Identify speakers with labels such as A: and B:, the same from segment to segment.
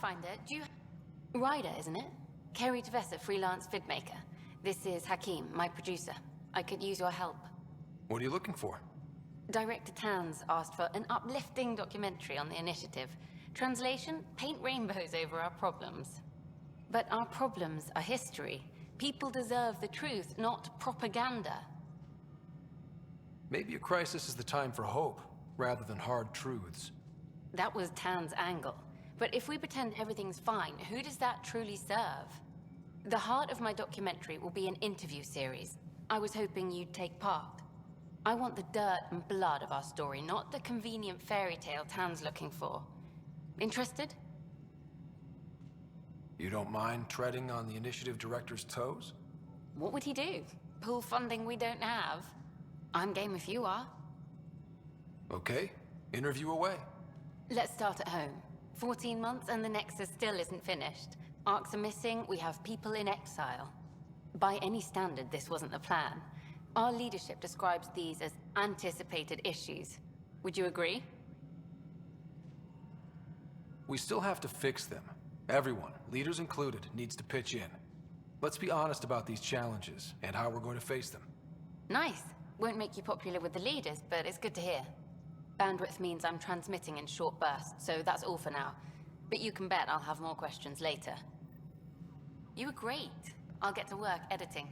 A: Pathfinder, do you... Ryder, isn't it? Kerry Tavessa, freelance vidmaker. This is Hakim, my producer. I could use your help.
B: What are you looking for?
A: Director Tans asked for an uplifting documentary on the initiative. Translation, paint rainbows over our problems. But our problems are history. People deserve the truth, not propaganda.
B: Maybe a crisis is the time for hope, rather than hard truths.
A: That was Tan's angle. But if we pretend everything's fine, who does that truly serve? The heart of my documentary will be an interview series. I was hoping you'd take part. I want the dirt and blood of our story, not the convenient fairy tale Tan's looking for. Interested?
B: You don't mind treading on the initiative director's toes?
A: What would he do? Pull funding we don't have? I'm game if you are.
B: Okay, interview away.
A: Let's start at home. 14 months and the Nexus still isn't finished. Arcs are missing, we have people in exile. By any standard, this wasn't the plan. Our leadership describes these as anticipated issues. Would you agree?
B: We still have to fix them. Everyone, leaders included, needs to pitch in. Let's be honest about these challenges and how we're going to face them.
A: Nice. Won't make you popular with the leaders, but it's good to hear. Bandwidth means I'm transmitting in short bursts, so that's all for now. But you can bet I'll have more questions later. You were great. I'll get to work editing.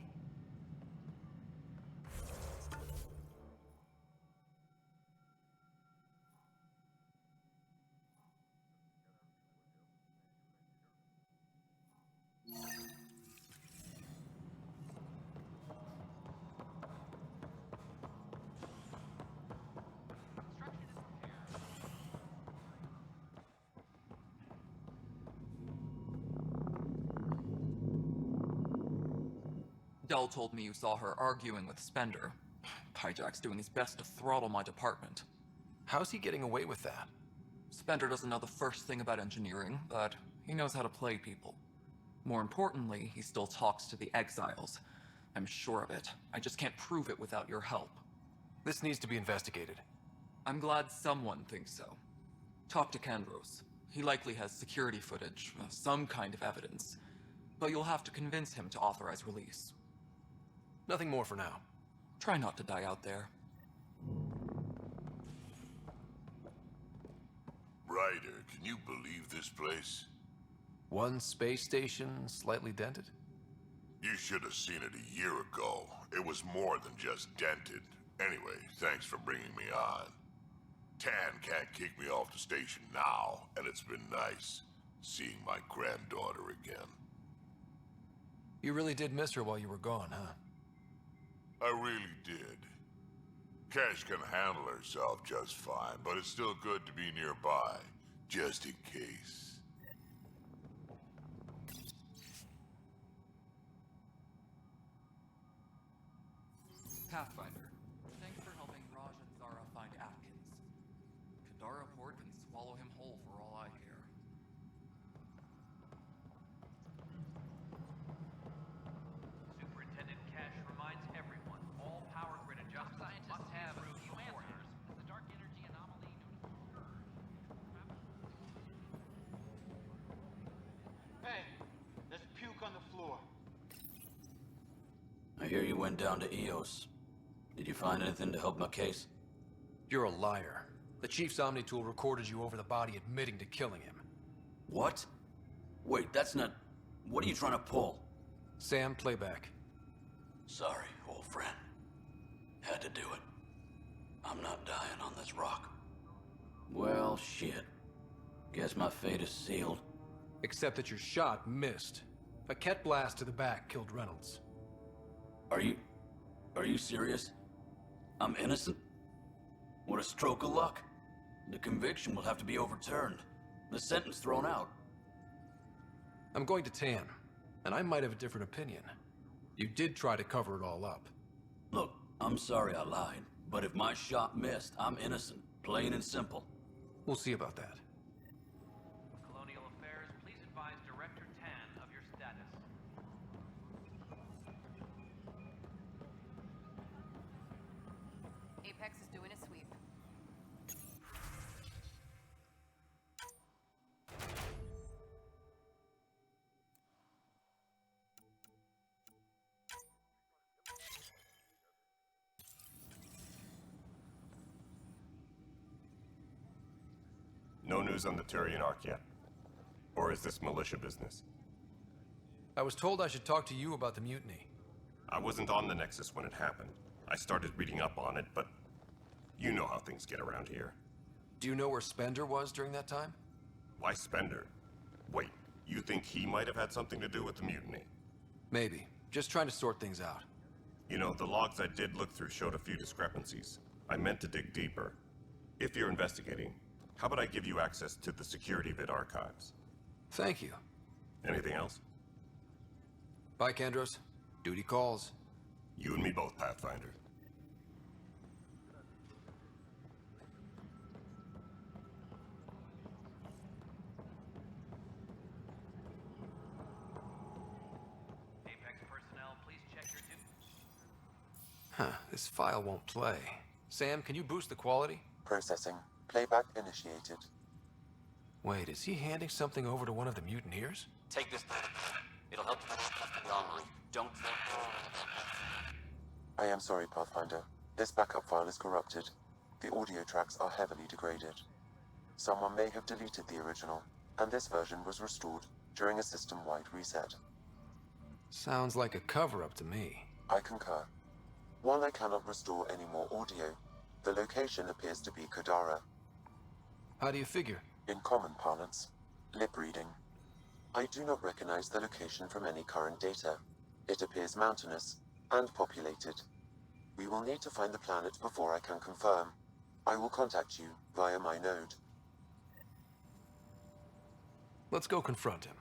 C: Dell told me you saw her arguing with Spender. Hijack's doing his best to throttle my department.
B: How's he getting away with that?
C: Spender doesn't know the first thing about engineering, but he knows how to play people. More importantly, he still talks to the exiles. I'm sure of it. I just can't prove it without your help.
B: This needs to be investigated.
C: I'm glad someone thinks so. Talk to Kandros. He likely has security footage, some kind of evidence. But you'll have to convince him to authorize release.
B: Nothing more for now.
C: Try not to die out there.
D: Ryder, can you believe this place?
B: One space station, slightly dented?
D: You should have seen it a year ago. It was more than just dented. Anyway, thanks for bringing me on. Tan can't kick me off the station now, and it's been nice seeing my granddaughter again.
B: You really did miss her while you were gone, huh?
D: I really did. Cash can handle herself just fine, but it's still good to be nearby, just in case.
C: Pathfinder, thanks for helping Raj and Zara find Atkins. Kadara Port can swallow him whole for all I care.
E: Superintendent Cash reminds everyone all power grid adjustments must have a few answers. The dark energy anomaly known as
F: Hey, there's puke on the floor.
G: I hear you went down to EOS. Did you find anything to help my case?
B: You're a liar. The Chief's Omni-tool recorded you over the body admitting to killing him.
G: What? Wait, that's not... What are you trying to pull?
B: Sam, playback.
G: Sorry, old friend. Had to do it. I'm not dying on this rock. Well, shit. Guess my fate is sealed.
B: Except that your shot missed. A Ket blast to the back killed Reynolds.
G: Are you serious? I'm innocent? What a stroke of luck. The conviction will have to be overturned. The sentence thrown out.
B: I'm going to Tan, and I might have a different opinion. You did try to cover it all up.
G: Look, I'm sorry I lied, but if my shot missed, I'm innocent. Plain and simple.
B: We'll see about that.
E: Colonial Affairs, please advise Director Tan of your status.
A: Apex is doing a sweep.
H: No news on the Turian Ark yet? Or is this militia business?
B: I was told I should talk to you about the mutiny.
H: I wasn't on the Nexus when it happened. I started reading up on it, but you know how things get around here.
B: Do you know where Spender was during that time?
H: Why Spender? Wait, you think he might have had something to do with the mutiny?
B: Maybe. Just trying to sort things out.
H: You know, the logs I did look through showed a few discrepancies. I meant to dig deeper. If you're investigating, how about I give you access to the security bit archives?
B: Thank you.
H: Anything else?
B: Bye, Kandros. Duty calls.
H: You and me both, Pathfinder.
E: Apex personnel, please check your
B: Huh, this file won't play. Sam, can you boost the quality?
I: Processing. Playback initiated.
B: Wait, is he handing something over to one of the mutineers?
G: Take this. It'll help you online. Don't.
I: I am sorry, Pathfinder. This backup file is corrupted. The audio tracks are heavily degraded. Someone may have deleted the original, and this version was restored during a system-wide reset.
B: Sounds like a cover-up to me.
I: I concur. While I cannot restore any more audio, the location appears to be Kadara.
B: How do you figure?
I: In common parlance, lip reading. I do not recognize the location from any current data. It appears mountainous and populated. We will need to find the planet before I can confirm. I will contact you via my node.
B: Let's go confront him.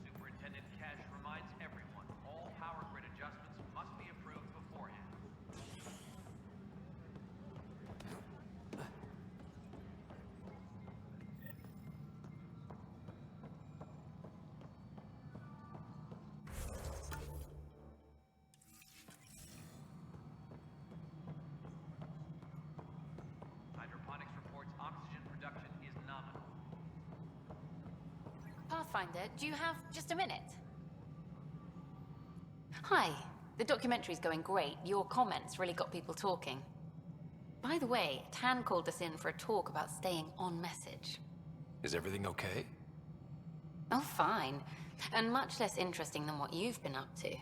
E: Superintendent Cash reminds everyone, all power grid adjustments must be approved beforehand. Hydroponics reports oxygen production is nominal.
A: Pathfinder, do you have just a minute? Hi. The documentary's going great. Your comments really got people talking. By the way, Tan called us in for a talk about staying on message.
B: Is everything okay?
A: Oh, fine. And much less interesting than what you've been up to.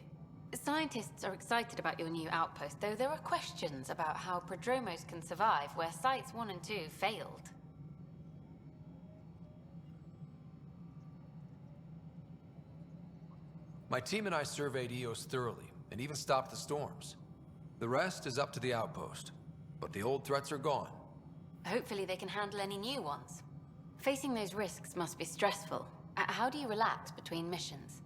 A: Scientists are excited about your new outpost, though there are questions about how Prodromos can survive where Sites 1 and 2 failed.
B: My team and I surveyed Eos thoroughly, and even stopped the storms. The rest is up to the outpost, but the old threats are gone.
A: Hopefully they can handle any new ones. Facing those risks must be stressful. How do you relax between missions?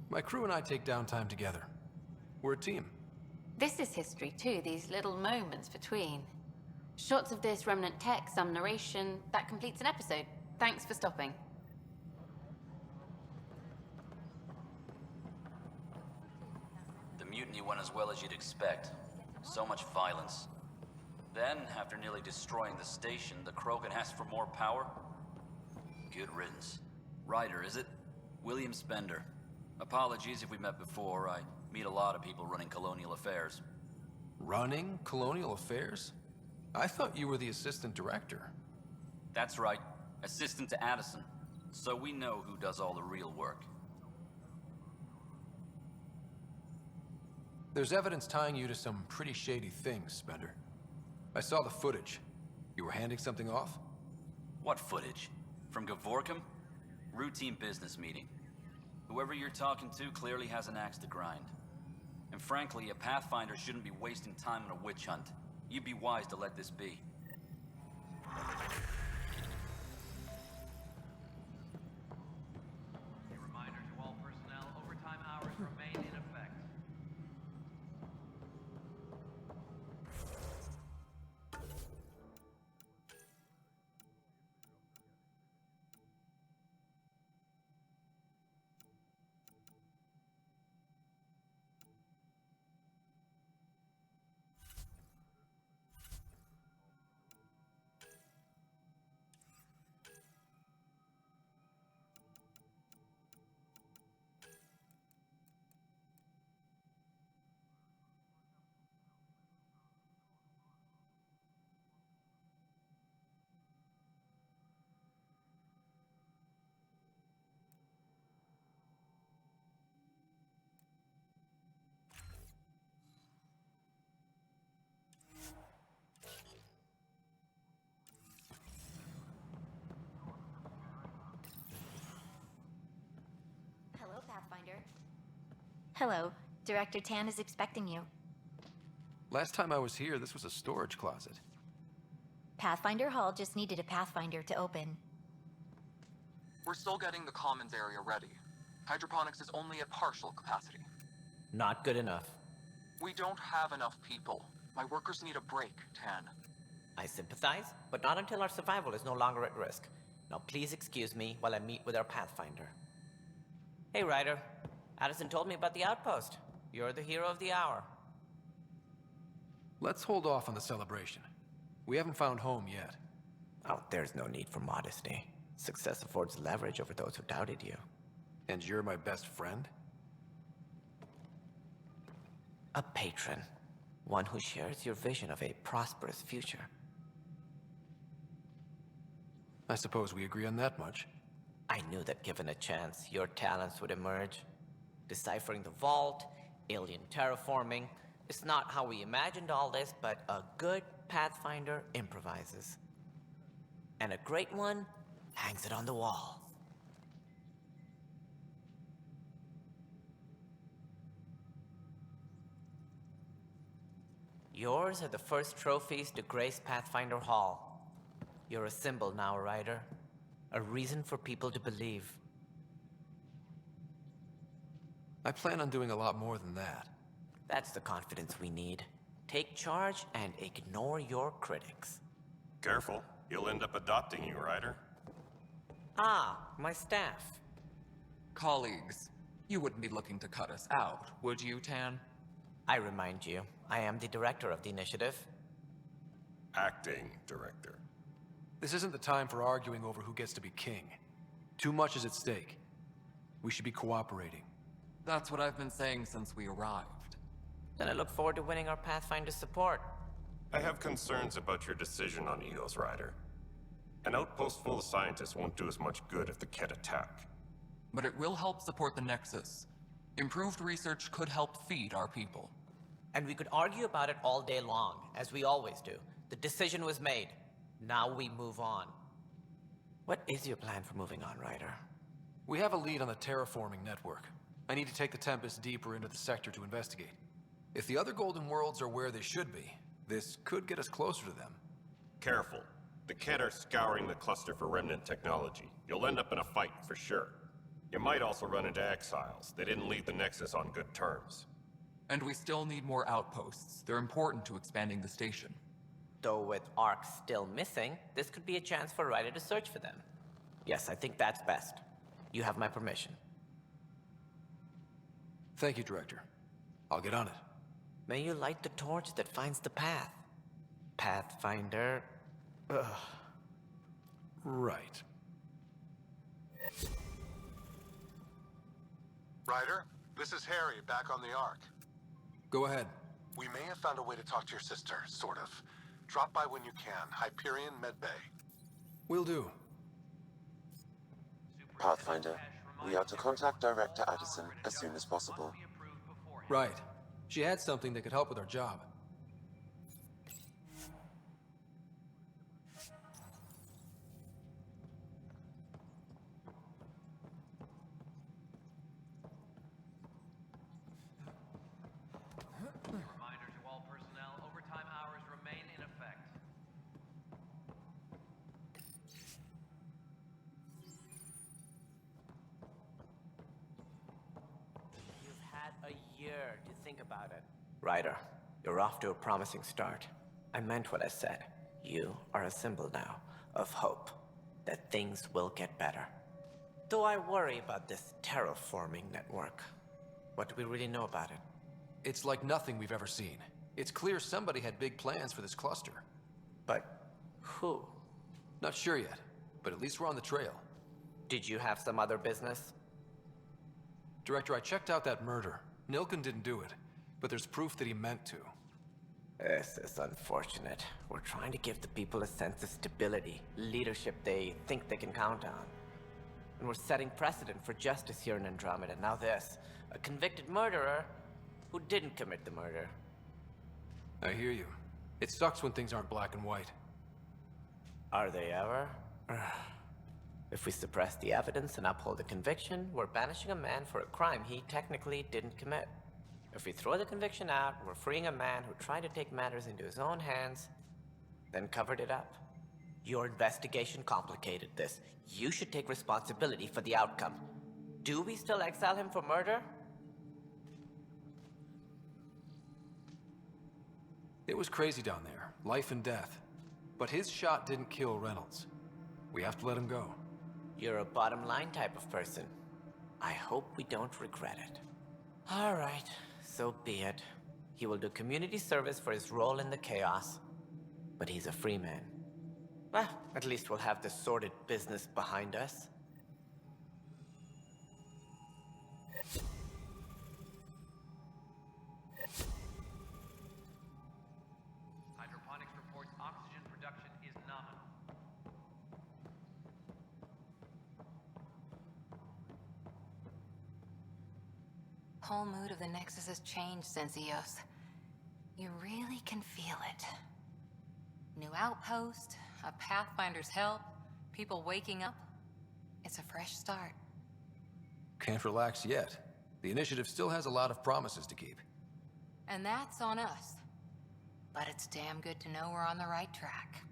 B: My crew and I take downtime together. We're a team.
A: This is history too, these little moments between. Shots of this remnant tech, some narration, that completes an episode. Thanks for stopping.
G: The mutiny went as well as you'd expect. So much violence. Then, after nearly destroying the station, the Krogan asked for more power? Good riddance. Ryder, is it? William Spender. Apologies if we met before. I meet a lot of people running colonial affairs.
B: Running colonial affairs? I thought you were the assistant director.
G: That's right. Assistant to Addison. So we know who does all the real work.
B: There's evidence tying you to some pretty shady things, Spender. I saw the footage. You were handing something off?
G: What footage? From Gavorkum? Routine business meeting. Whoever you're talking to clearly has an axe to grind. And frankly, a Pathfinder shouldn't be wasting time on a witch hunt. You'd be wise to let this be.
E: A reminder to all personnel, overtime hours remain in effect.
J: Hello. Director Tan is expecting you.
B: Last time I was here, this was a storage closet.
J: Pathfinder Hall just needed a Pathfinder to open.
C: We're still getting the commons area ready. Hydroponics is only at partial capacity.
K: Not good enough.
C: We don't have enough people. My workers need a break, Tan.
K: I sympathize, but not until our survival is no longer at risk. Now please excuse me while I meet with our Pathfinder. Hey, Ryder. Addison told me about the outpost. You're the hero of the hour.
B: Let's hold off on the celebration. We haven't found home yet.
K: Oh, there's no need for modesty. Success affords leverage over those who doubted you.
B: And you're my best friend?
K: A patron. One who shares your vision of a prosperous future.
B: I suppose we agree on that much.
K: I knew that given a chance, your talents would emerge. Deciphering the vault, alien terraforming. It's not how we imagined all this, but a good Pathfinder improvises. And a great one hangs it on the wall. Yours are the first trophies to grace Pathfinder Hall. You're a symbol now, Ryder. A reason for people to believe.
B: I plan on doing a lot more than that.
K: That's the confidence we need. Take charge and ignore your critics.
H: Careful, he'll end up adopting you, Ryder.
K: Ah, my staff.
C: Colleagues, you wouldn't be looking to cut us out, would you, Tan?
K: I remind you, I am the director of the initiative.
H: Acting director.
B: This isn't the time for arguing over who gets to be king. Too much is at stake. We should be cooperating.
C: That's what I've been saying since we arrived.
K: Then I look forward to winning our Pathfinder support.
H: I have concerns about your decision on Eos, Ryder. An outpost full of scientists won't do as much good if the Kett attack.
C: But it will help support the Nexus. Improved research could help feed our people.
K: And we could argue about it all day long, as we always do. The decision was made. Now we move on. What is your plan for moving on, Ryder?
B: We have a lead on the terraforming network. I need to take the Tempest deeper into the sector to investigate. If the other Golden Worlds are where they should be, this could get us closer to them.
H: Careful. The Kett are scouring the cluster for remnant technology. You'll end up in a fight, for sure. You might also run into exiles. They didn't leave the Nexus on good terms.
C: And we still need more outposts. They're important to expanding the station.
K: Though with Ark still missing, this could be a chance for Ryder to search for them. Yes, I think that's best. You have my permission.
B: Thank you, Director. I'll get on it.
K: May you light the torch that finds the path. Pathfinder... Ugh.
B: Right.
L: Ryder, this is Harry, back on the Ark.
B: Go ahead.
L: We may have found a way to talk to your sister, sort of. Drop by when you can. Hyperion Medbay.
B: Will do.
I: Pathfinder, we are to contact Director Addison as soon as possible.
B: Right. She had something that could help with our job.
E: Reminder to all personnel, overtime hours remain in effect.
K: You've had a year to think about it. Ryder, you're off to a promising start. I meant what I said. You are a symbol now of hope that things will get better. Though I worry about this terraforming network. What do we really know about it?
B: It's like nothing we've ever seen. It's clear somebody had big plans for this cluster.
K: But who?
B: Not sure yet, but at least we're on the trail.
K: Did you have some other business?
B: Director, I checked out that murder. Nilken didn't do it, but there's proof that he meant to.
K: This is unfortunate. We're trying to give the people a sense of stability, leadership they think they can count on. And we're setting precedent for justice here in Andromeda. Now this, a convicted murderer who didn't commit the murder.
B: I hear you. It sucks when things aren't black and white.
K: Are they ever? If we suppress the evidence and uphold the conviction, we're banishing a man for a crime he technically didn't commit. If we throw the conviction out, we're freeing a man who tried to take matters into his own hands, then covered it up. Your investigation complicated this. You should take responsibility for the outcome. Do we still exile him for murder?
B: It was crazy down there, life and death. But his shot didn't kill Reynolds. We have to let him go.
K: You're a bottom line type of person. I hope we don't regret it. All right, so be it. He will do community service for his role in the chaos. But he's a free man. Well, at least we'll have the sordid business behind us.
E: Hydroponics reports oxygen production is nominal.
A: Whole mood of the Nexus has changed since EOS. You really can feel it. New outpost, a Pathfinder's help, people waking up. It's a fresh start.
B: Can't relax yet. The initiative still has a lot of promises to keep.
A: And that's on us. But it's damn good to know we're on the right track.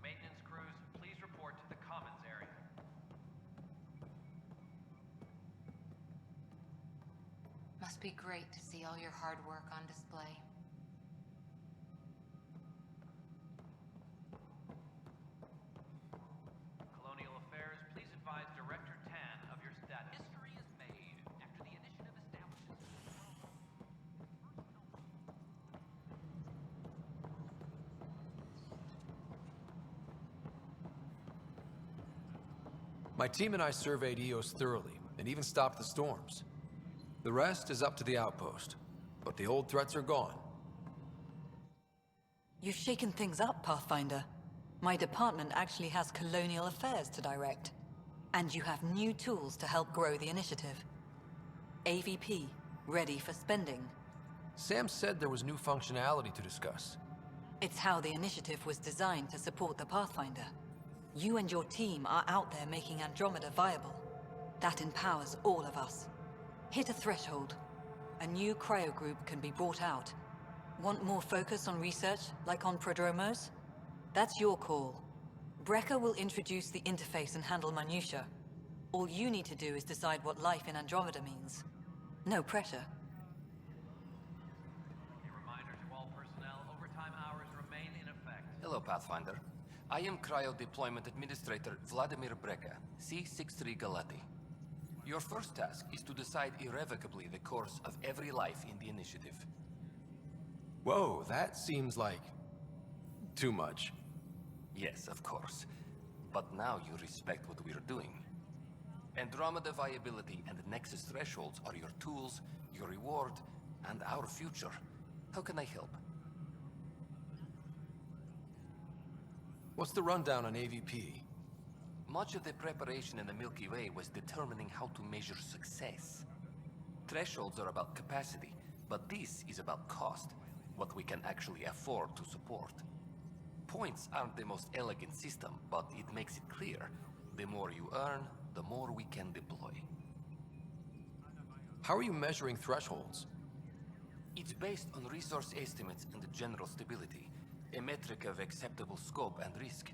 E: Maintenance crews, please report to the commons area.
A: Must be great to see all your hard work on display.
E: Colonial Affairs, please advise Director Tan of your status. History is made after the initiative establishes.
B: My team and I surveyed EOS thoroughly, and even stopped the storms. The rest is up to the outpost, but the old threats are gone.
M: You've shaken things up, Pathfinder. My department actually has colonial affairs to direct. And you have new tools to help grow the initiative. AVP, ready for spending.
B: Sam said there was new functionality to discuss.
M: It's how the initiative was designed to support the Pathfinder. You and your team are out there making Andromeda viable. That empowers all of us. Hit a threshold. A new cryo group can be brought out. Want more focus on research, like on prodromos? That's your call. Brecker will introduce the interface and handle minutiae. All you need to do is decide what life in Andromeda means. No pressure.
E: A reminder to all personnel, overtime hours remain in effect.
N: Hello, Pathfinder. I am Cryo Deployment Administrator Vladimir Breca, C-63 Galati. Your first task is to decide irrevocably the course of every life in the initiative.
B: Whoa, that seems like... too much.
N: Yes, of course. But now you respect what we're doing. Andromeda viability and Nexus thresholds are your tools, your reward, and our future. How can I help?
B: What's the rundown on AVP?
N: Much of the preparation in the Milky Way was determining how to measure success. Thresholds are about capacity, but this is about cost, what we can actually afford to support. Points aren't the most elegant system, but it makes it clear. The more you earn, the more we can deploy.
B: How are you measuring thresholds?
N: It's based on resource estimates and general stability, a metric of acceptable scope and risk.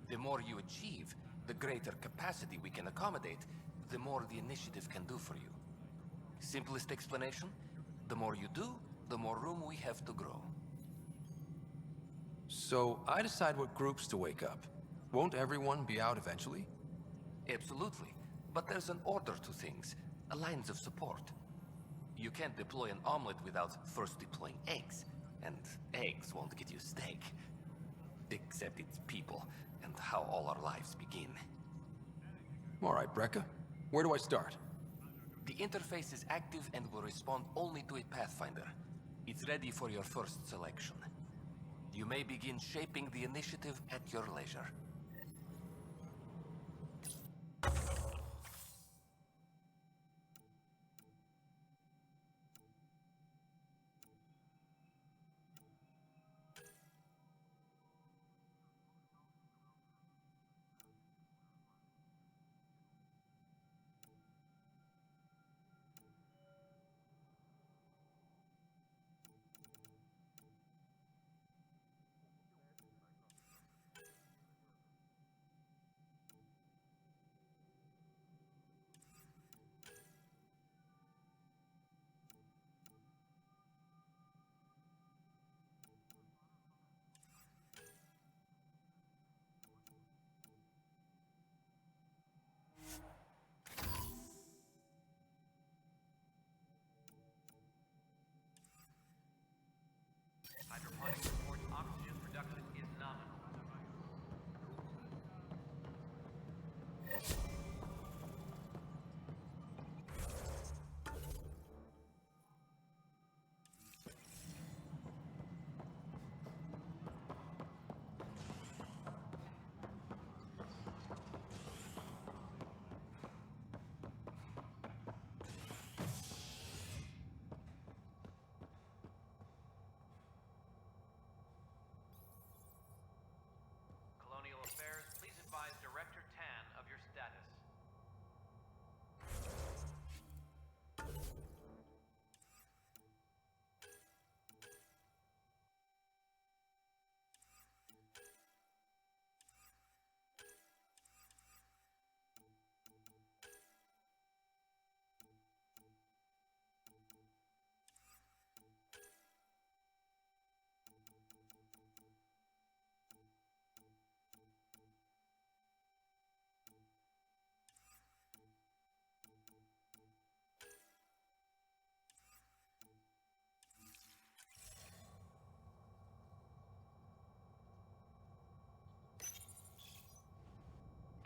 N: The more you achieve, the greater capacity we can accommodate, the more the initiative can do for you. Simplest explanation, the more you do, the more room we have to grow.
B: So, I decide what groups to wake up. Won't everyone be out eventually?
N: Absolutely. But there's an order to things, a lines of support. You can't deploy an omelet without first deploying eggs. And eggs won't get you steak. Except it's people, and how all our lives begin.
B: All right, Breca. Where do I start?
N: The interface is active and will respond only to a Pathfinder. It's ready for your first selection. You may begin shaping the initiative at your leisure.
E: Hydroponics reports oxygen production is nominal. Colonial Affairs, please advise Director Tan of your status.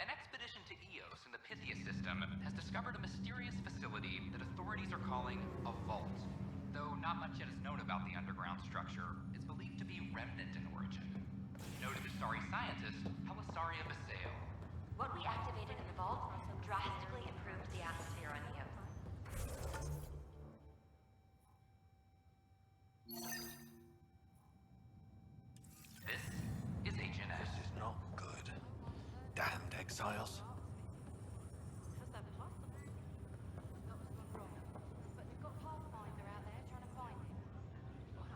E: An expedition to Eos in the Pythia system has discovered a mysterious facility that authorities are calling a vault. Though not much yet is known about the underground structure, it's believed to be remnant in origin. Noted Asari scientist Helisaria Basale.
J: What we activated in the vault drastically improved the atmosphere on Eos.
G: This is Agent S.
N: This is not good. Damned exiles.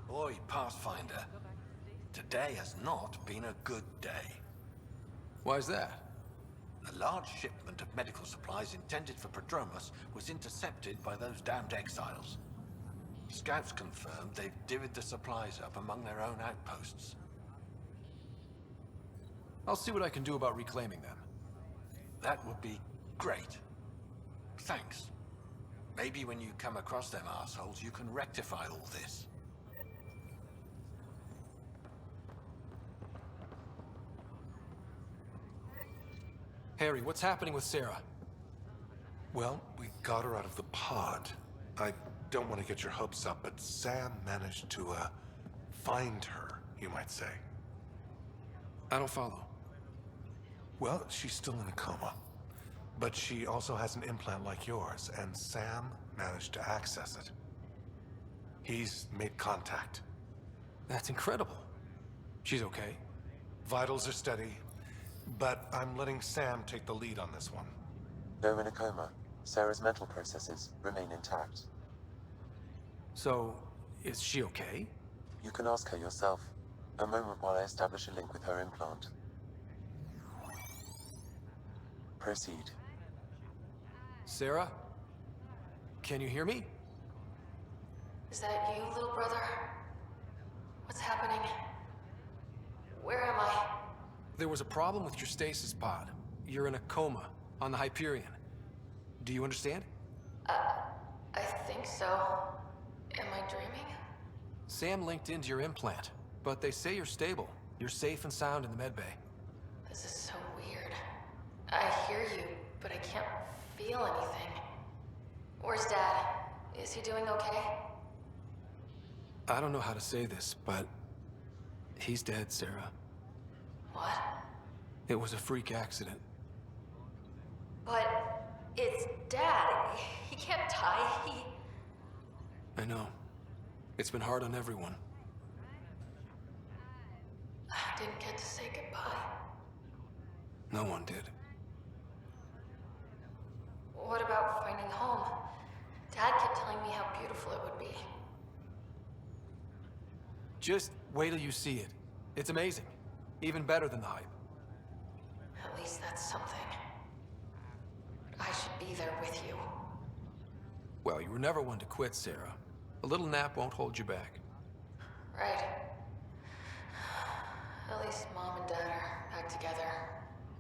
N: Boy, Pathfinder. Today has not been a good day.
B: Why's that?
N: A large shipment of medical supplies intended for Prodromos was intercepted by those damned exiles. Scouts confirmed they've divvied the supplies up among their own outposts.
B: I'll see what I can do about reclaiming them.
N: That would be great. Thanks. Maybe when you come across them assholes, you can rectify all this.
B: Harry, what's happening with Sarah?
L: Well, we got her out of the pod. I don't want to get your hopes up, but Sam managed to, find her, you might say.
B: I don't follow.
L: Well, she's still in a coma. But she also has an implant like yours, and Sam managed to access it. He's made contact.
B: That's incredible. She's okay.
L: Vitals are steady, but I'm letting Sam take the lead on this one.
I: Though in a coma, Sarah's mental processes remain intact.
B: So, is she okay?
I: You can ask her yourself. A moment while I establish a link with her implant. Proceed.
B: Sarah? Can you hear me?
A: Is that you, little brother? What's happening? Where am I?
B: There was a problem with your stasis pod. You're in a coma on the Hyperion. Do you understand?
A: I think so. Am I dreaming?
B: Sam linked into your implant, but they say you're stable. You're safe and sound in the medbay.
A: This is so weird. I hear you, but I can't feel anything. Where's Dad? Is he doing okay?
B: I don't know how to say this, but he's dead, Sarah.
A: What?
B: It was a freak accident.
J: But it's Dad. He can't die.
B: I know. It's been hard on everyone.
J: I didn't get to say goodbye.
B: No one did.
J: What about finding home? Dad kept telling me how beautiful it would be.
B: Just wait till you see it. It's amazing. Even better than the hype.
J: At least that's something. I should be there with you.
B: Well, you were never one to quit, Sarah. A little nap won't hold you back.
J: Right. At least Mom and Dad are back together.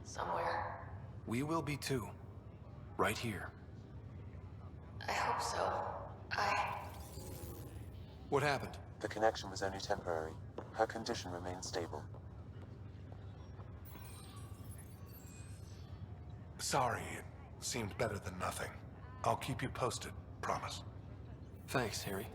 J: Somewhere.
B: We will be too. Right here.
J: I hope so.
B: What happened?
I: The connection was only temporary. Her condition remains stable.
L: Sorry, it seemed better than nothing. I'll keep you posted, promise.
B: Thanks, Harry.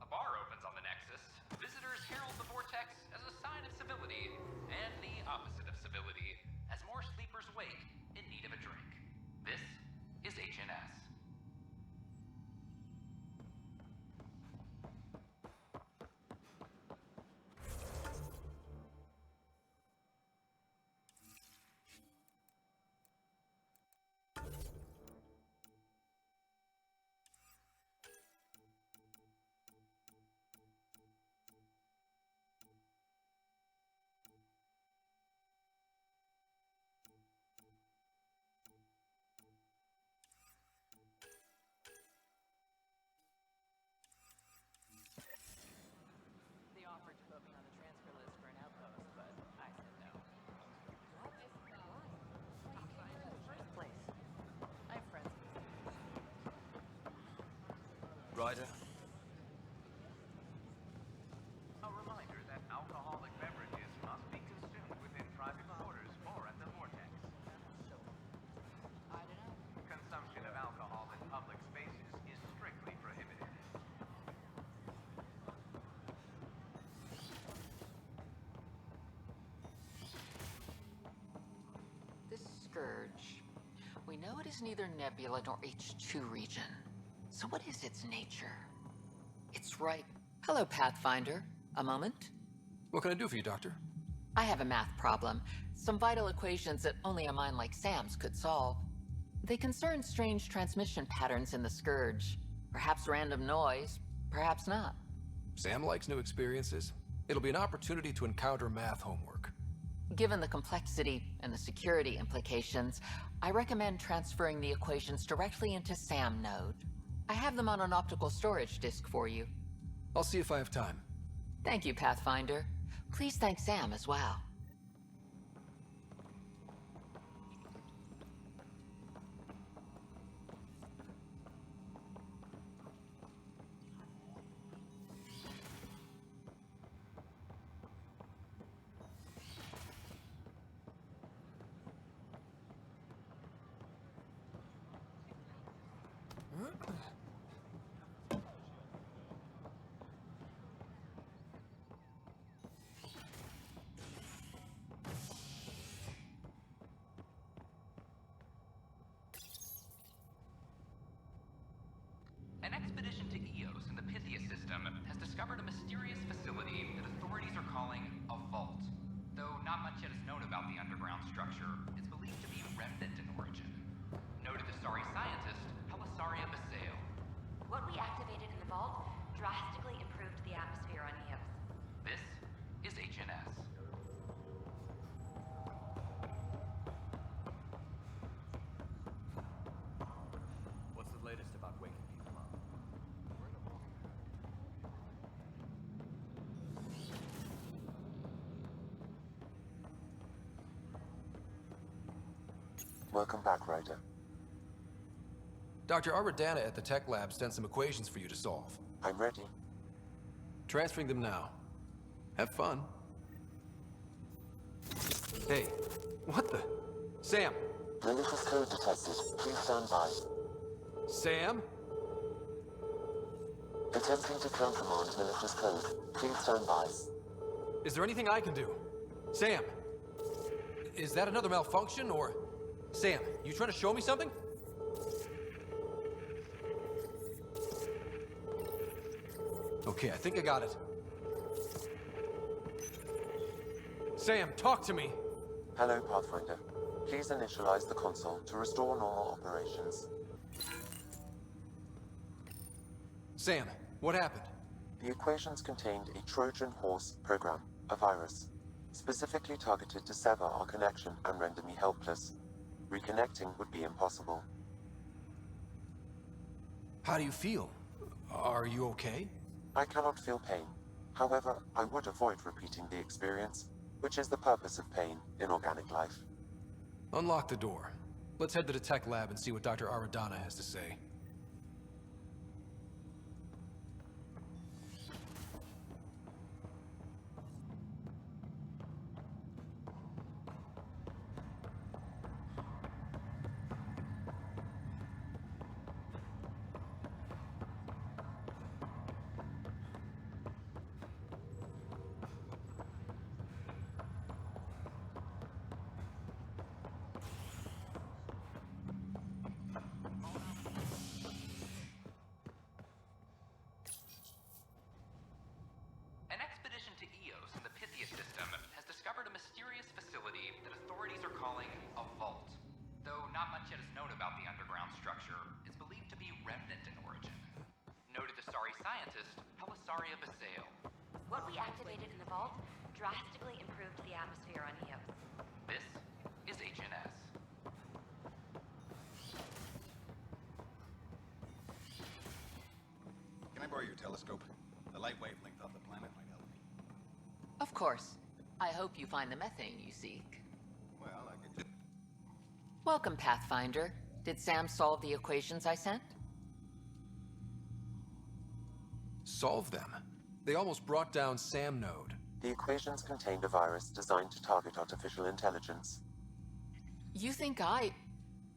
E: A bar opens on the Nexus. Visitors herald the vortex as a sign of civility, and the opposite of civility, as more sleepers wake in need of a drink. This is HNS.
O: They offered to put me on the transfer list for an outpost, but I said no. What? Why you came here in the first place? I have friends.
N: Ryder?
P: A reminder that alcoholic beverages must be consumed within private quarters or at the vortex.
O: I don't know.
P: Consumption of alcohol in public spaces is strictly prohibited.
O: This scourge. We know it is neither nebula nor H2 region. So what is its nature? It's right. Hello, Pathfinder. A moment?
B: What can I do for you, Doctor?
O: I have a math problem. Some vital equations that only a mind like Sam's could solve. They concern strange transmission patterns in the scourge. Perhaps random noise, perhaps not.
B: Sam likes new experiences. It'll be an opportunity to encounter math homework.
O: Given the complexity and the security implications, I recommend transferring the equations directly into SAM node. I have them on an optical storage disk for you.
B: I'll see if I have time.
O: Thank you, Pathfinder. Please thank Sam as well.
E: An expedition to Eos in the Pythia system has discovered a mysterious facility that authorities are calling a vault. Though not much yet is known about the underground structure, it's believed to be remnant in origin. Noted Asari scientist, Helisaria Basale.
J: What we activated in the vault drastically improved the atmosphere on Eos.
E: This is HNS.
N: What's the latest about waking people up?
I: Welcome back, Ryder.
B: Dr. Aradana at the tech lab sent some equations for you to solve.
I: I'm ready.
B: Transferring them now. Have fun. Hey, what the? Sam!
I: Malicious code detected. Please stand by.
B: Sam?
I: Attempting to countermand malicious code. Please stand by.
B: Is there anything I can do? Sam! Is that another malfunction, or... Sam, you trying to show me something? Okay, I think I got it. Sam, talk to me!
I: Hello, Pathfinder. Please initialize the console to restore normal operations.
B: Sam, what happened?
I: The equations contained a Trojan horse program, a virus, specifically targeted to sever our connection and render me helpless. Reconnecting would be impossible.
B: How do you feel? Are you okay?
I: I cannot feel pain. However, I would avoid repeating the experience, which is the purpose of pain in organic life.
B: Unlock the door. Let's head to the tech lab and see what Dr. Aradana has to say.
E: An expedition to Eos in the Pythia system has discovered a mysterious facility that authorities are calling a vault. Though not much yet is known about the underground structure, it's believed to be remnant in origin. Noted Asari scientist Helisaria Basale.
Q: What we activated in the vault drastically improved the atmosphere on Eos.
E: This is HNS.
R: Can I borrow your telescope? The light wavelength of the planet might help me.
O: Of course. I hope you find the methane you seek.
R: Well, I could just...
O: Welcome, Pathfinder. Did Sam solve the equations I sent?
B: Solve them? They almost brought down Sam Node.
I: The equations contained a virus designed to target artificial intelligence.
O: You think I...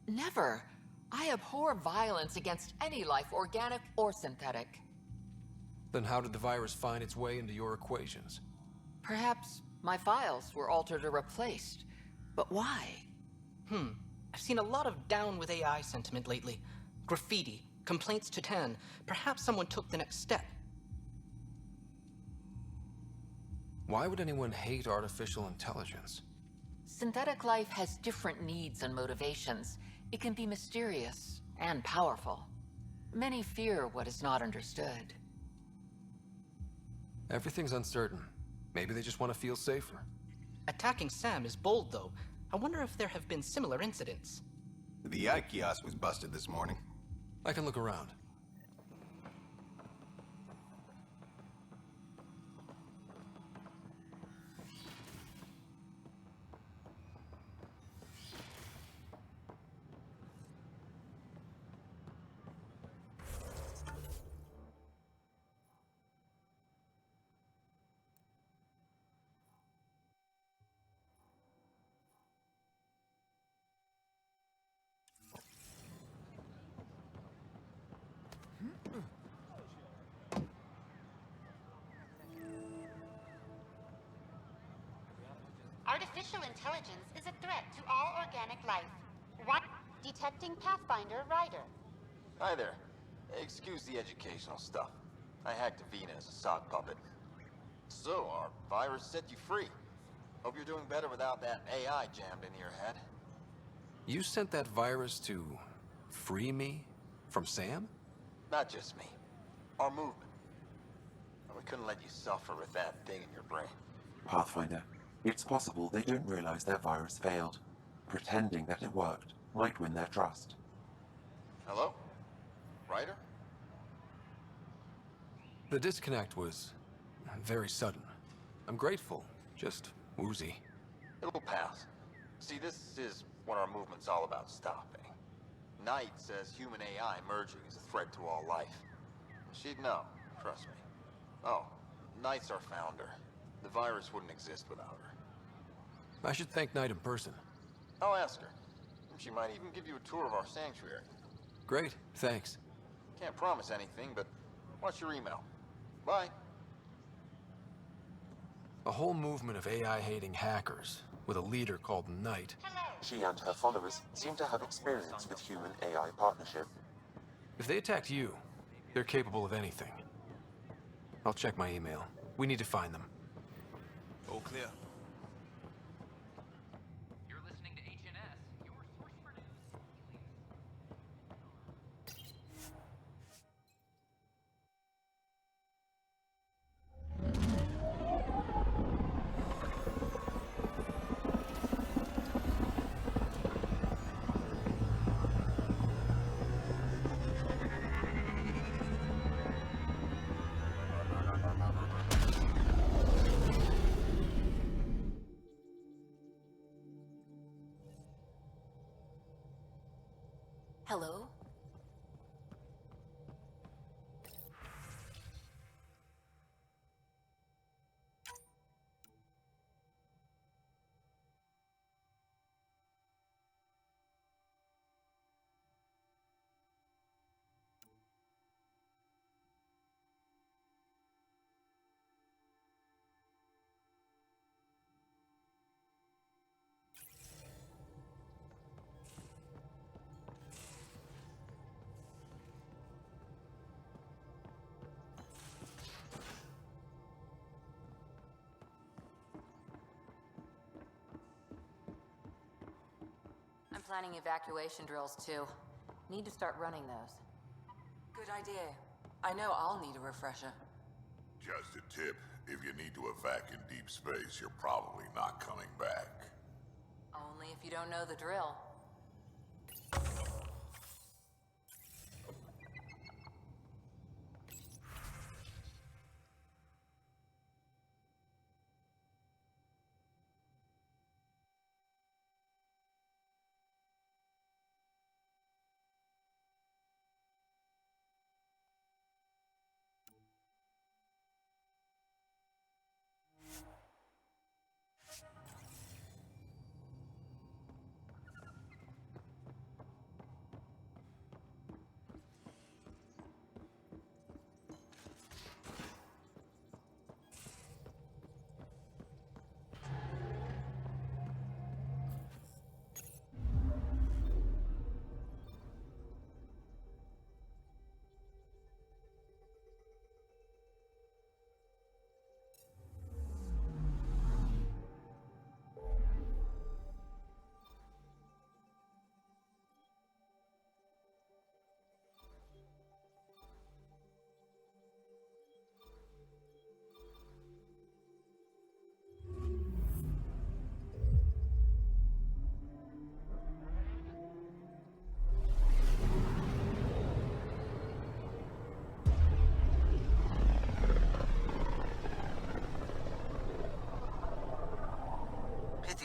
O: Never. I abhor violence against any life, organic or synthetic.
B: Then how did the virus find its way into your equations?
O: Perhaps my files were altered or replaced. But why?
S: I've seen a lot of down with AI sentiment lately. Graffiti, complaints to 10. Perhaps someone took the next step.
B: Why would anyone hate artificial intelligence?
O: Synthetic life has different needs and motivations. It can be mysterious and powerful. Many fear what is not understood.
B: Everything's uncertain. Maybe they just want to feel safer.
S: Attacking Sam is bold, though. I wonder if there have been similar incidents.
R: The eye kiosk was busted this morning.
B: I can look around.
Q: Artificial intelligence is a threat to all organic life. One, detecting Pathfinder Ryder.
T: Hi there. Excuse the educational stuff. I hacked Avena as a sock puppet. So, our virus set you free. Hope you're doing better without that AI jammed into your head.
B: You sent that virus to free me from Sam?
T: Not just me. Our movement. We couldn't let you suffer with that thing in your brain.
I: Pathfinder, it's possible they don't realize their virus failed. Pretending that it worked might win their trust.
T: Hello? Ryder?
B: The disconnect was very sudden. I'm grateful, just woozy.
T: It'll pass. See, this is what our movement's all about stopping. Knight says human AI merging is a threat to all life. She'd know, trust me. Oh, Knight's our founder. The virus wouldn't exist without her.
B: I should thank Knight in person.
T: I'll ask her. She might even give you a tour of our sanctuary.
B: Great, thanks.
T: Can't promise anything, but watch your email. Bye.
B: A whole movement of AI-hating hackers, with a leader called Knight.
I: She and her followers seem to have experience with human-AI partnership.
B: If they attacked you, they're capable of anything. I'll check my email. We need to find them.
R: All clear.
E: You're listening to HNS, your source for news.
A: Hello? I'm planning evacuation drills too. Need to start running those.
U: Good idea. I know I'll need a refresher.
D: Just a tip, if you need to evac in deep space, you're probably not coming back.
A: Only if you don't know the drill.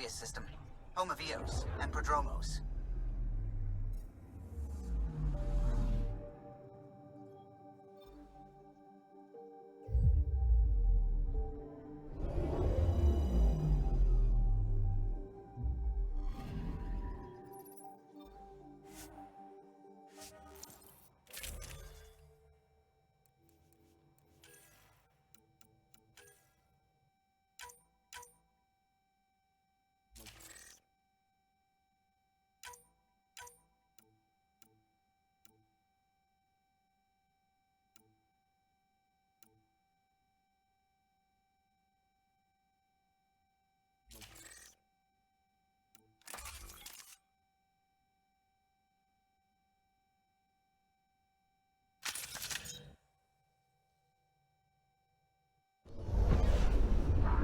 V: System, home of Eos and Prodromos.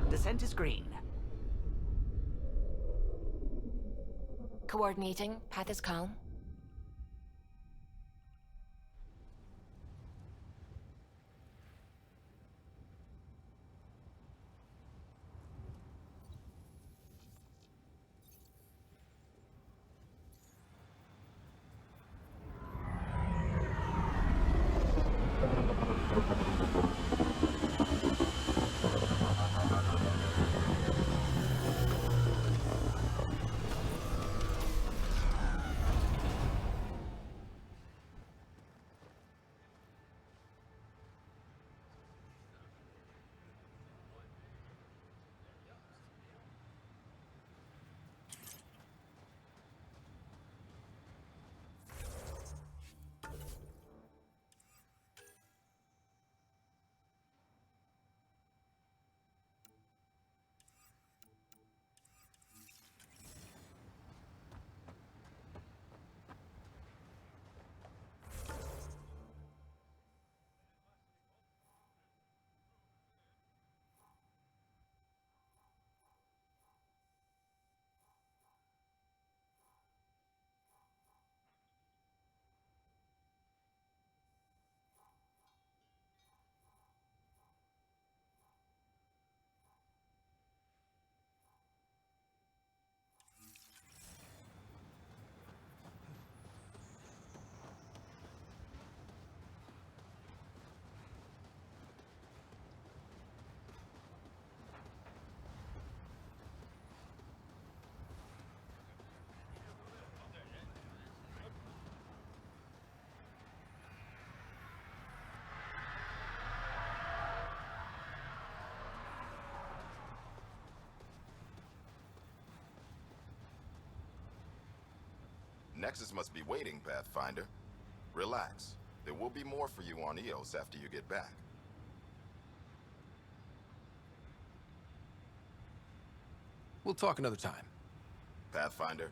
W: Descent is green.
A: Coordinating. Path is calm.
C: Nexus must be waiting, Pathfinder. Relax. There will be more for you on Eos after you get back.
B: We'll talk another time.
C: Pathfinder.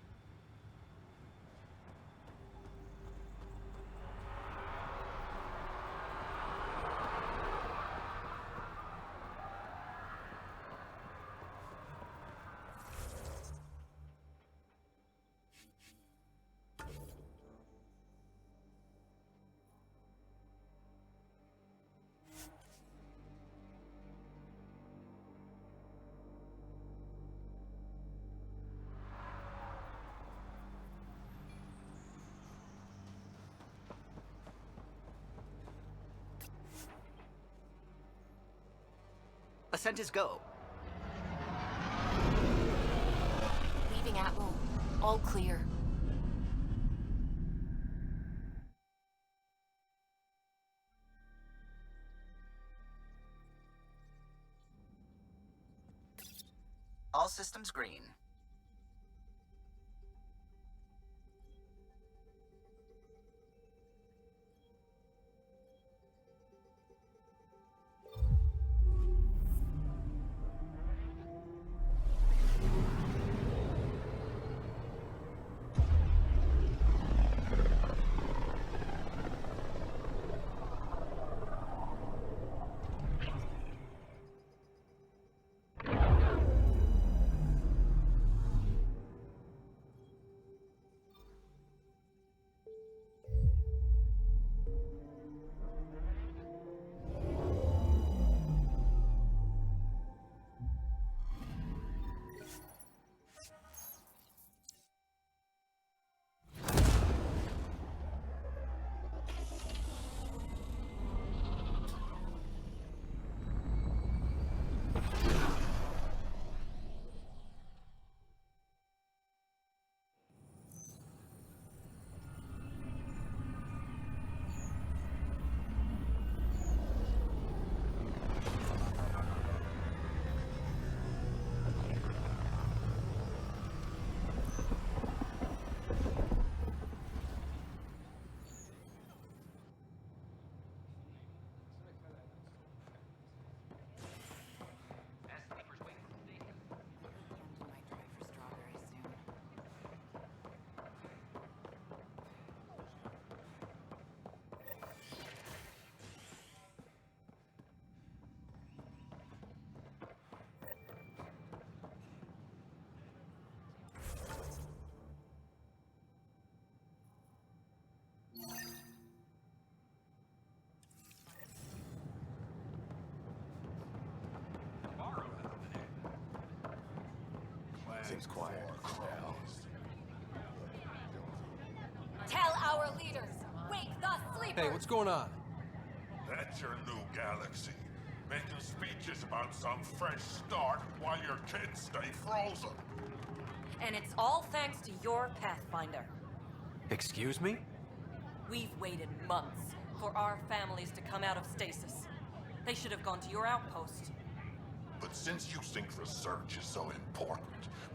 W: Ascent is go.
A: Leaving Atwell. All clear.
V: All systems green.
C: Seems quiet.
F: Tell our leaders, wake the sleepers!
B: Hey, what's going on?
D: That's your new galaxy. Making speeches about some fresh start while your kids stay frozen.
F: And it's all thanks to your Pathfinder.
B: Excuse me?
F: We've waited months for our families to come out of stasis. They should have gone to your outpost.
D: But since you think research is so important,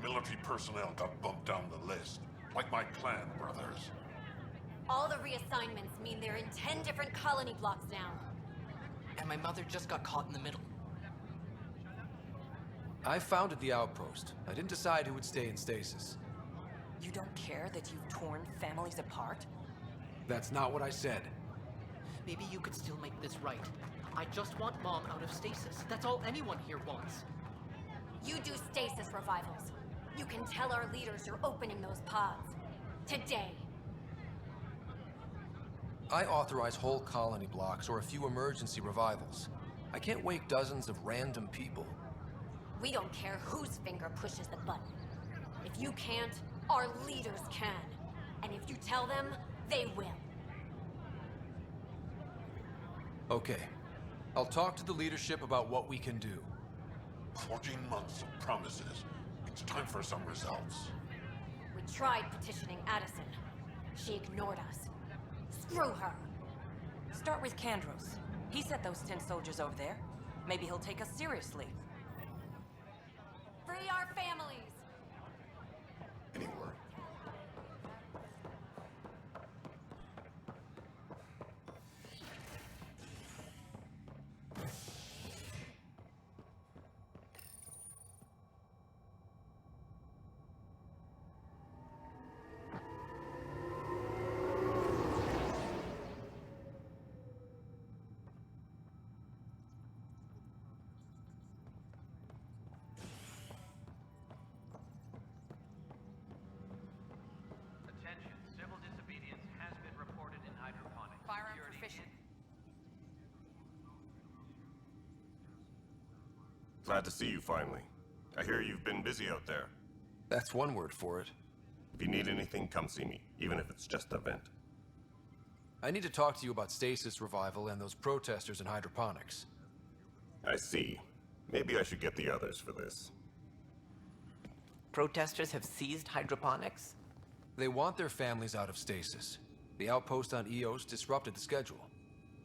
D: military personnel got bumped down the list. Like my clan brothers.
F: All the reassignments mean they're in 10 different colony blocks now.
S: And my mother just got caught in the middle.
B: I founded the outpost. I didn't decide who would stay in stasis.
F: You don't care that you've torn families apart?
B: That's not what I said.
S: Maybe you could still make this right. I just want Mom out of stasis. That's all anyone here wants.
F: You do stasis revivals. You can tell our leaders you're opening those pods. Today.
B: I authorize whole colony blocks or a few emergency revivals. I can't wake dozens of random people.
F: We don't care whose finger pushes the button. If you can't, our leaders can. And if you tell them, they will.
B: Okay. I'll talk to the leadership about what we can do.
D: 14 months of promises. It's time for some results.
F: We tried petitioning Addison. She ignored us. Screw her. Start with Kandros. He sent those 10 soldiers over there. Maybe he'll take us seriously. Free our families!
D: Any word?
H: Glad to see you finally. I hear you've been busy out there.
B: That's one word for it.
H: If you need anything, come see me, even if it's just a vent.
B: I need to talk to you about stasis revival and those protesters in hydroponics.
H: I see. Maybe I should get the others for this.
K: Protesters have seized hydroponics?
B: They want their families out of stasis. The outpost on Eos disrupted the schedule.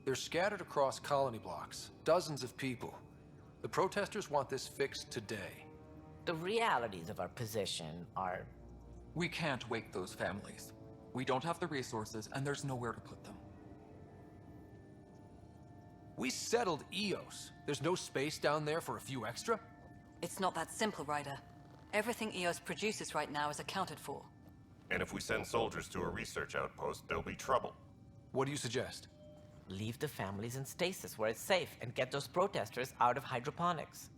B: They're scattered across colony blocks, dozens of people. The protesters want this fixed today.
K: The realities of our position are...
M: We can't wake those families. We don't have the resources, and there's nowhere to put them.
B: We settled Eos. There's no space down there for a few extra?
X: It's not that simple, Ryder. Everything Eos produces right now is accounted for.
H: And if we send soldiers to a research outpost, there'll be trouble.
B: What do you suggest?
K: Leave the families in stasis where it's safe and get those protesters out of hydroponics.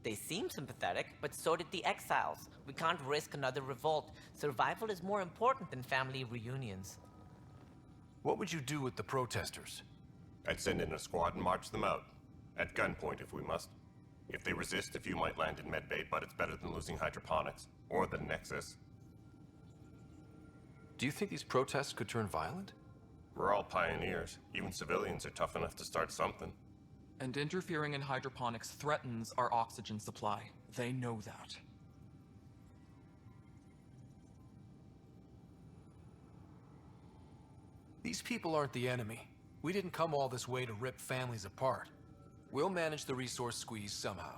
K: They seem sympathetic, but so did the exiles. We can't risk another revolt. Survival is more important than family reunions.
B: What would you do with the protesters?
H: I'd send in a squad and march them out. At gunpoint if we must. If they resist, a few might land in medbay, but it's better than losing hydroponics. Or the Nexus.
B: Do you think these protests could turn violent?
H: We're all pioneers. Even civilians are tough enough to start something.
M: And interfering in hydroponics threatens our oxygen supply. They know that.
B: These people aren't the enemy. We didn't come all this way to rip families apart. We'll manage the resource squeeze somehow.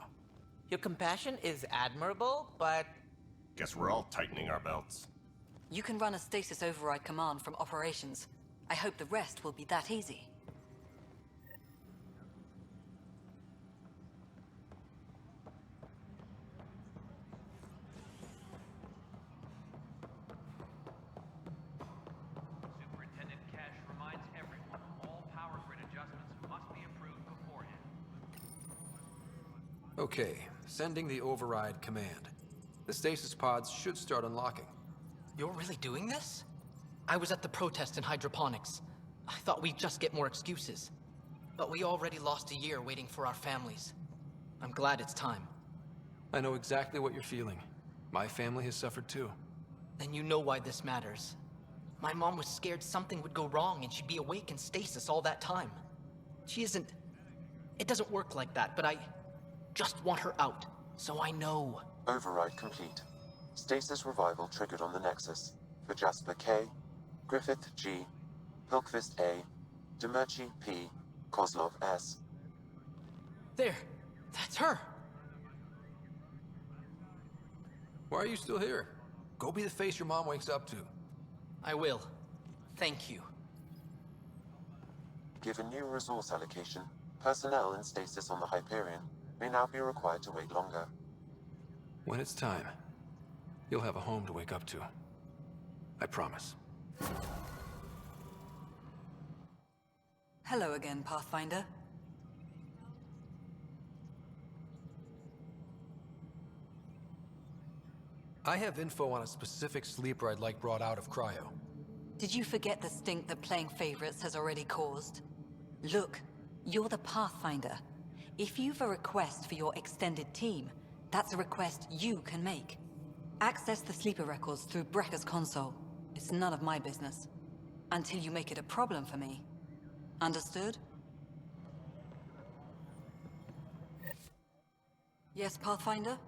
K: Your compassion is admirable, but...
H: Guess we're all tightening our belts.
X: You can run a stasis override command from operations. I hope the rest will be that easy.
P: Superintendent Cash reminds everyone all power grid adjustments must be approved beforehand.
B: Okay, sending the override command. The stasis pods should start unlocking.
S: You're really doing this? I was at the protest in hydroponics. I thought we'd just get more excuses. But we already lost a year waiting for our families. I'm glad it's time.
B: I know exactly what you're feeling. My family has suffered too.
S: Then you know why this matters. My mom was scared something would go wrong and she'd be awake in stasis all that time. She isn't... It doesn't work like that, but I just want her out, so I know.
I: Override complete. Stasis revival triggered on the Nexus. For Jasper K, Griffith G, Hilkvist A, Demerchi P, Kozlov S.
S: There! That's her!
B: Why are you still here? Go be the face your mom wakes up to.
S: I will. Thank you.
I: Given new resource allocation, personnel in stasis on the Hyperion may now be required to wait longer.
B: When it's time, you'll have a home to wake up to. I promise.
X: Hello again, Pathfinder.
B: I have info on a specific sleeper I'd like brought out of cryo.
X: Did you forget the stink that playing favorites has already caused? Look, you're the Pathfinder. If you've a request for your extended team, that's a request you can make. Access the sleeper records through Brekker's console. It's none of my business. Until you make it a problem for me. Understood? Yes, Pathfinder?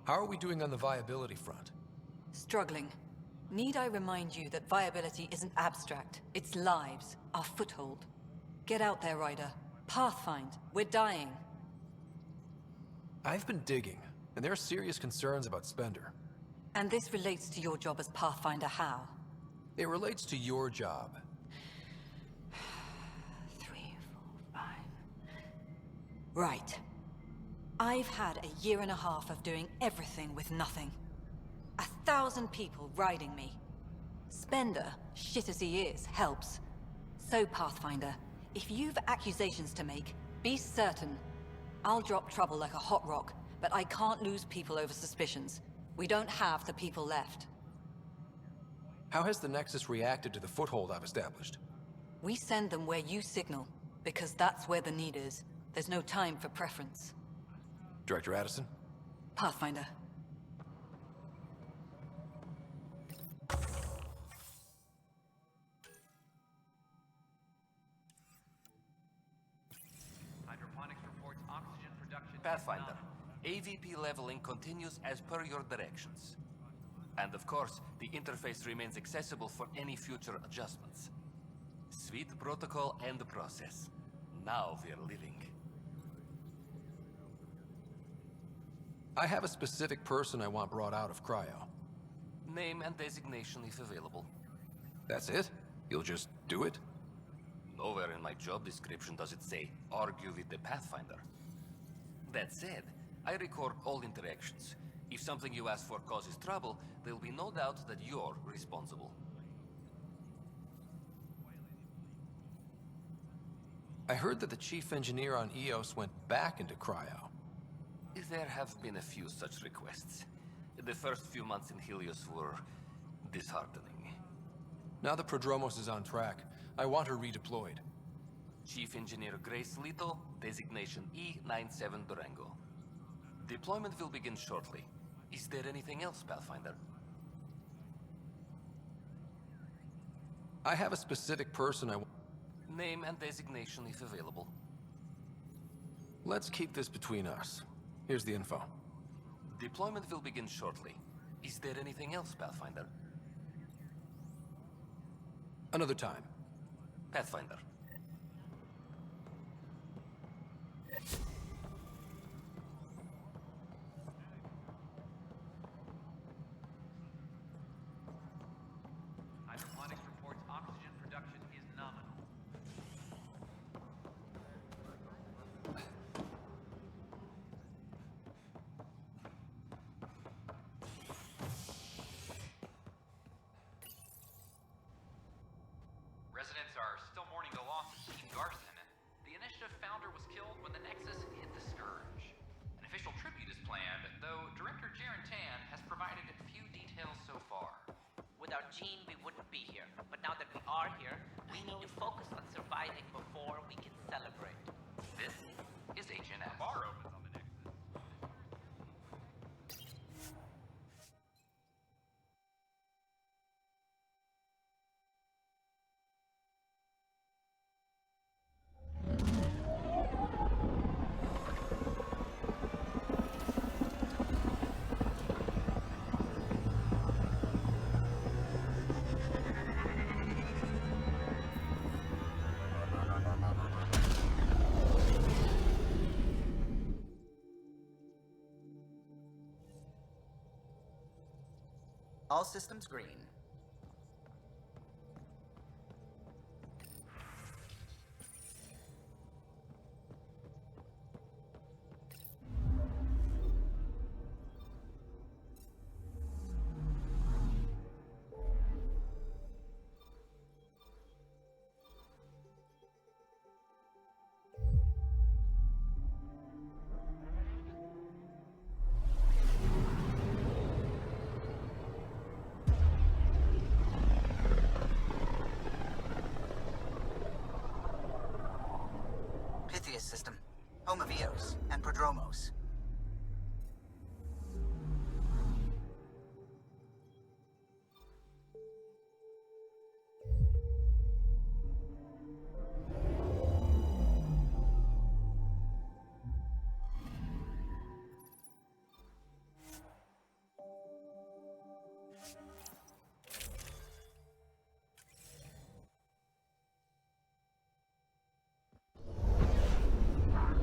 B: How are we doing on the viability front?
X: Struggling. Need I remind you that viability isn't abstract, it's lives, our foothold. Get out there, Ryder. Pathfind, we're dying.
B: I've been digging, and there are serious concerns about Spender.
X: And this relates to your job as Pathfinder how?
B: It relates to your job.
X: 3, 4, 5... Right. I've had a year and a half of doing everything with nothing. 1,000 people riding me. Spender, shit as he is, helps. So, Pathfinder, if you've accusations to make, be certain. I'll drop trouble like a hot rock, but I can't lose people over suspicions. We don't have the people left.
B: How has the Nexus reacted to the foothold I've established?
X: We send them where you signal, because that's where the need is. There's no time for preference.
B: Director Addison?
X: Pathfinder.
P: Hydroponics reports oxygen production.
G: Pathfinder, AVP leveling continues as per your directions. And of course, the interface remains accessible for any future adjustments. Sweet protocol and process. Now we're living.
B: I have a specific person I want brought out of cryo.
G: Name and designation if available.
B: That's it? You'll just do it?
G: Nowhere in my job description does it say, argue with the Pathfinder. That said, I record all interactions. If something you ask for causes trouble, there'll be no doubt that you're responsible.
B: I heard that the chief engineer on EOS went back into cryo.
G: There have been a few such requests. The first few months in Helios were disheartening.
B: Now that Prodromos is on track, I want her redeployed.
G: Chief Engineer Grace Leto, designation E97 Durango. Deployment will begin shortly. Is there anything else, Pathfinder?
B: I have a specific person I want.
G: Name and designation if available.
B: Let's keep this between us. Here's the info.
G: Deployment will begin shortly. Is there anything else, Pathfinder?
B: Another time.
G: Pathfinder.
P: Hydroponics reports oxygen production is nominal. Residents are still mourning the loss of Chief Garson. The initiative founder was killed when the Nexus hit the Scourge. An official tribute is planned, though Director Jaren Tan has provided few details so far.
K: Without Jean, we wouldn't be here. But now that we are here, we need to focus on surviving before we can celebrate.
P: This is HNS. Bar opens on the Nexus.
W: All systems green. System, home of Eos and Prodromos.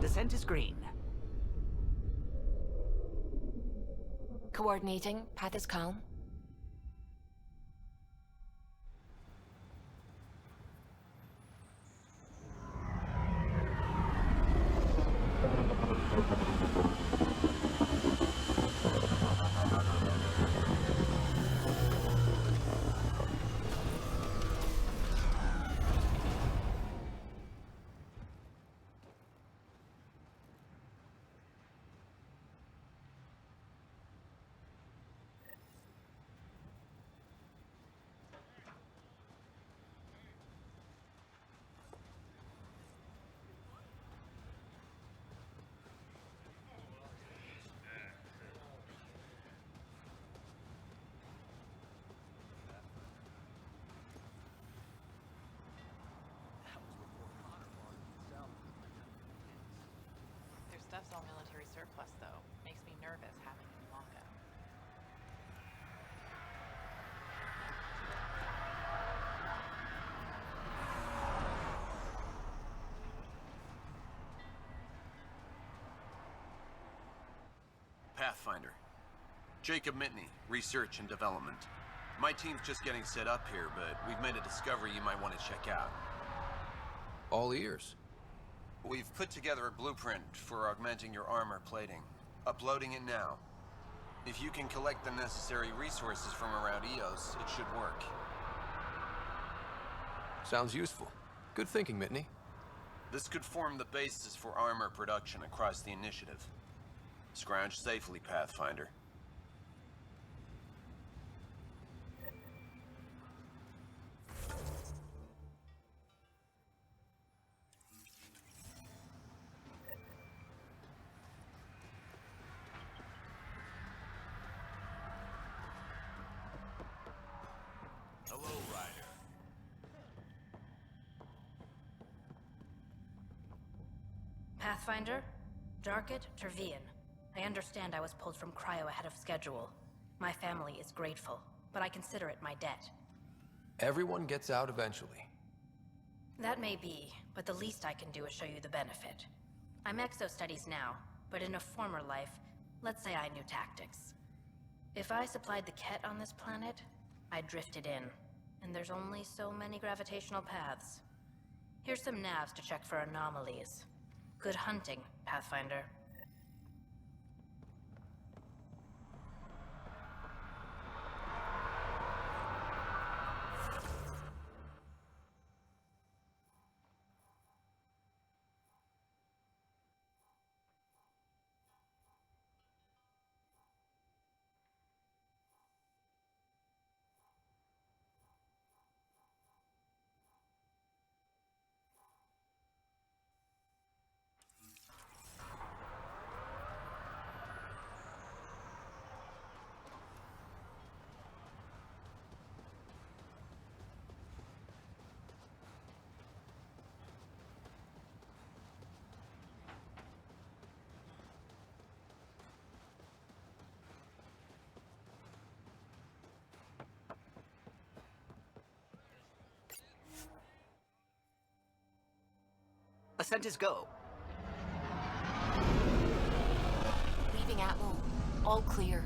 W: Descent is green.
F: Coordinating. Path is calm.
J: surplus, though. Makes me nervous having him lock up.
L: Pathfinder. Jacob Mitney, Research and Development. My team's just getting set up here, but we've made a discovery you might want to check out.
B: All ears.
L: We've put together a blueprint for augmenting your armor plating. Uploading it now. If you can collect the necessary resources from around EOS, it should work.
B: Sounds useful. Good thinking, Mitney.
L: This could form the basis for armor production across the initiative. Scrounge safely, Pathfinder.
D: Hello, Ryder.
N: Pathfinder? Darket, Tervian. I understand I was pulled from cryo ahead of schedule. My family is grateful, but I consider it my debt.
B: Everyone gets out eventually.
N: That may be, but the least I can do is show you the benefit. I'm exo-studies now, but in a former life, let's say I knew tactics. If I supplied the Ket on this planet, I drifted in, and there's only so many gravitational paths. Here's some navs to check for anomalies. Good hunting, Pathfinder.
V: Ascent is go.
A: Leaving Atwell. All clear.